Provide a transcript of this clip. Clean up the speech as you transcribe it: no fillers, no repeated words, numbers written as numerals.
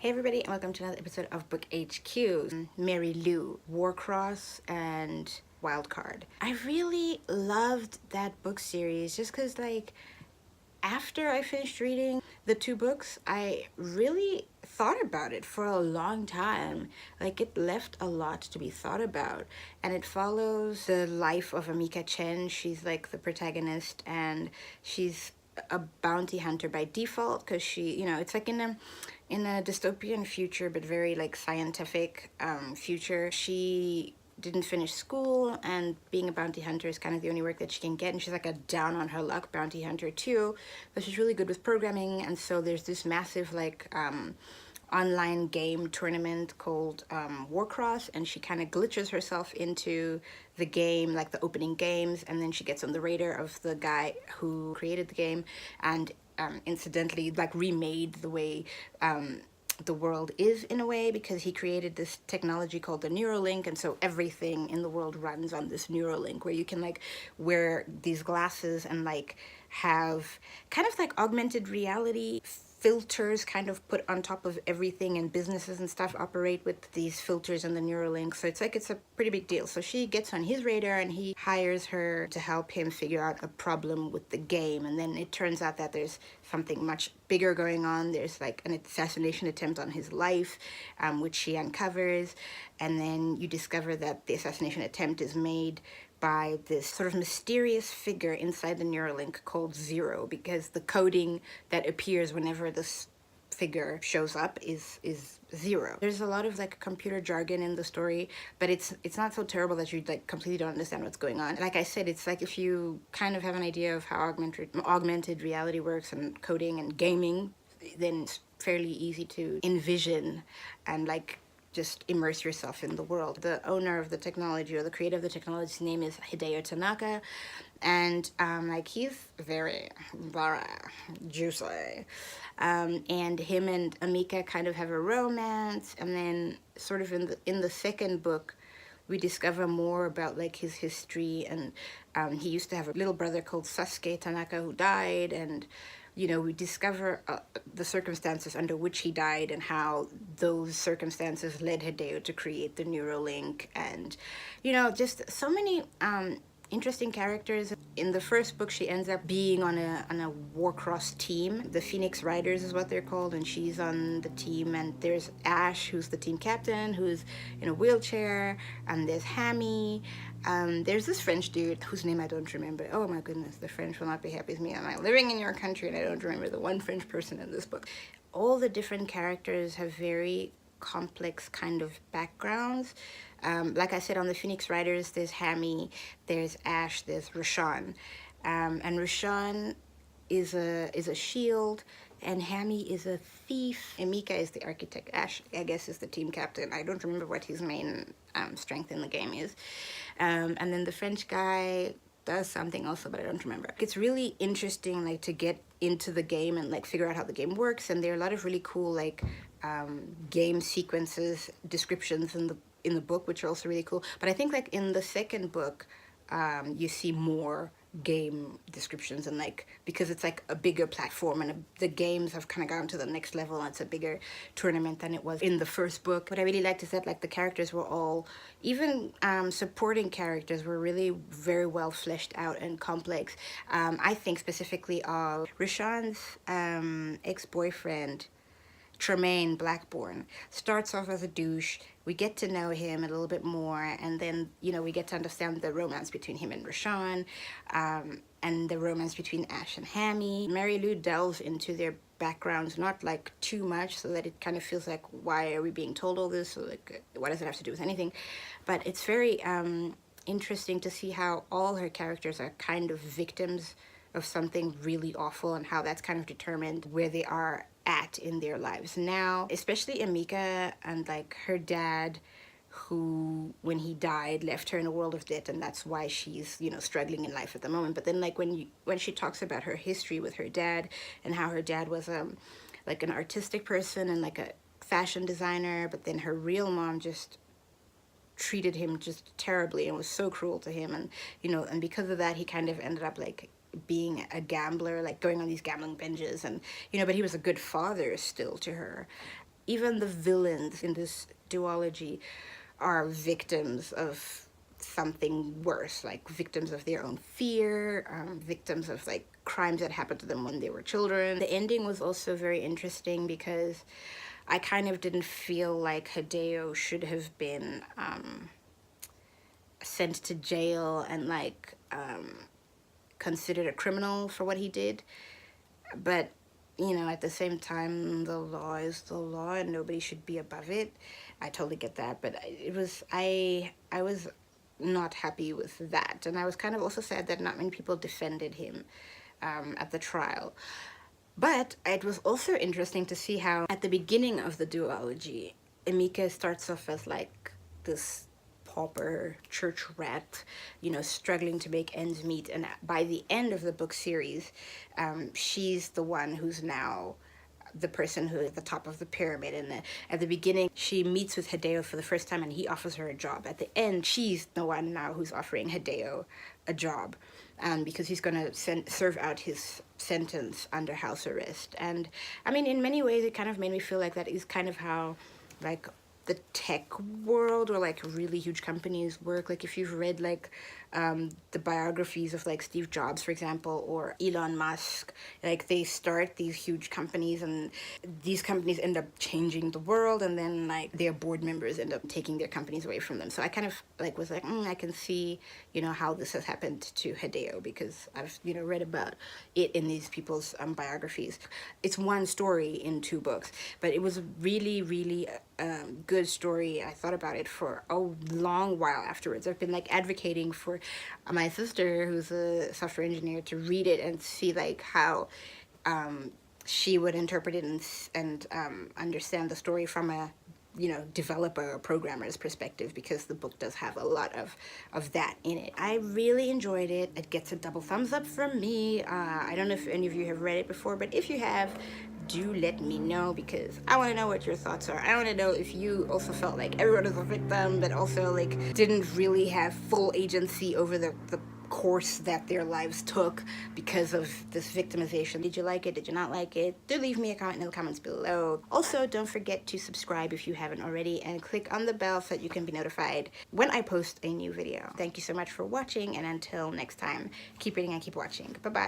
Hey everybody, and welcome to another episode of Book HQ. Mary Lou, WarCross and WildCard. I really loved that book series just because, like, after I finished reading the two books, I really thought about it for a long time. Like, it left a lot to be thought about. And it follows the life of Amika Chen. She's like the protagonist, and she's a bounty hunter by default because she, it's like in a dystopian future, but very like scientific future. She didn't finish school, and being a bounty hunter is kind of the only work that she can get, and she's like a down on her luck bounty hunter too, but she's really good with programming. And so there's this massive like online game tournament called WarCross, and she kind of glitches herself into the game, like the opening games, and then she gets on the radar of the guy who created the game, and incidentally like remade the way the world is in a way, because he created this technology called the Neuralink, and so everything in the world runs on this Neuralink, where you can like wear these glasses and like have kind of like augmented reality filters kind of put on top of everything, and businesses and stuff operate with these filters and the Neuralink. So it's like it's a pretty big deal. So she gets on his radar, and he hires her to help him figure out a problem with the game. And then it turns out that there's something much bigger going on. There's like an assassination attempt on his life, which she uncovers. And then you discover that the assassination attempt is made by this sort of mysterious figure inside the Neuralink called Zero, because the coding that appears whenever this figure shows up is zero. There's a lot of like computer jargon in the story, but it's not so terrible that you like completely don't understand what's going on. Like I said, it's like if you kind of have an idea of how augmented reality works and coding and gaming, then it's fairly easy to envision and like just immerse yourself in the world. The owner of the technology, or the creator of the technology's name is Hideo Tanaka, and like he's very juicy, and him and Amika kind of have a romance. And then sort of in the second book, we discover more about like his history, and he used to have a little brother called Sasuke Tanaka who died, and we discover the circumstances under which he died, and how those circumstances led Hideo to create the Neuralink. And just so many interesting characters. In the first book, she ends up being on a WarCross team. The Phoenix Riders is what they're called, and she's on the team. And there's Ash, who's the team captain, who's in a wheelchair, and there's Hammy. There's this French dude whose name I don't remember. Oh my goodness, the French will not be happy with me. I'm living in your country and I don't remember the one French person in this book. All the different characters have very complex kind of backgrounds. Like I said, on the Phoenix Riders, there's Hammy, there's Ash, there's Rashawn. And Rashawn is a shield, and Hammy is a thief. And Mika is the architect. Ash, I guess, is the team captain. I don't remember what his main strength in the game is. And then the French guy does something also, but I don't remember. It's really interesting, like, to get into the game and like figure out how the game works. And there are a lot of really cool like game sequences, descriptions in the book, which are also really cool. But I think like in the second book, you see more game descriptions, and like because it's like a bigger platform, and the games have kind of gone to the next level, and it's a bigger tournament than it was in the first book. What I really liked is that like the characters were all, even supporting characters, were really very well fleshed out and complex. I think specifically of Rashawn's ex-boyfriend, Tremaine Blackburn, starts off as a douche. We get to know him a little bit more, and then we get to understand the romance between him and Rashawn, and the romance between Ash and Hammy. Mary Lou delves into their backgrounds, not like too much, so that it kind of feels like, why are we being told all this? So like, what does it have to do with anything? But it's very interesting to see how all her characters are kind of victims of something really awful, and how that's kind of determined where they are at in their lives now, especially Amika and like her dad, who when he died left her in a world of debt, and that's why she's struggling in life at the moment. But then like when she talks about her history with her dad, and how her dad was like an artistic person and like a fashion designer, but then her real mom just treated him just terribly and was so cruel to him, and and because of that he kind of ended up like being a gambler, like going on these gambling binges, and but he was a good father still to her. even the villains in this duology are victims of something worse, like victims of their own fear, victims of like crimes that happened to them when they were children. The ending was also very interesting because I kind of didn't feel like Hideo should have been sent to jail and like considered a criminal for what he did. But you know, at the same time, the law is the law and nobody should be above it. I totally get that, but I was not happy with that, and I was kind of also sad that not many people defended him at the trial. But it was also interesting to see how at the beginning of the duology, Emika starts off as like this pauper church rat, you know, struggling to make ends meet, and by the end of the book series, she's the one who's now the person who is at the top of the pyramid. And at the beginning, she meets with Hideo for the first time and he offers her a job. At the end, she's the one now who's offering Hideo a job, because he's going to serve out his sentence under house arrest. And I mean, in many ways, it kind of made me feel like that is kind of how like the tech world or like really huge companies work. Like if you've read like the biographies of like Steve Jobs, for example, or Elon Musk, like they start these huge companies and these companies end up changing the world, and then like their board members end up taking their companies away from them. So I kind of like was like, I can see, you know, how this has happened to Hideo, because I've, you know, read about it in these people's biographies. It's one story in 2 books, but it was a really, really good story. I thought about it for a long while afterwards. I've been like advocating for my sister, who's a software engineer, to read it and see like how she would interpret it and understand the story from a, you know, developer or programmer's perspective, because the book does have a lot of that in it. I really enjoyed it. It gets a double thumbs up from me. I don't know if any of you have read it before, but if you have, do let me know, because I want to know what your thoughts are. I want to know if you also felt like everyone was a victim, but also like didn't really have full agency over the course that their lives took because of this victimization. Did you like it? Did you not like it? Do leave me a comment in the comments below. Also, don't forget to subscribe if you haven't already, and click on the bell so that you can be notified when I post a new video. Thank you so much for watching, and until next time, keep reading and keep watching. Bye-bye.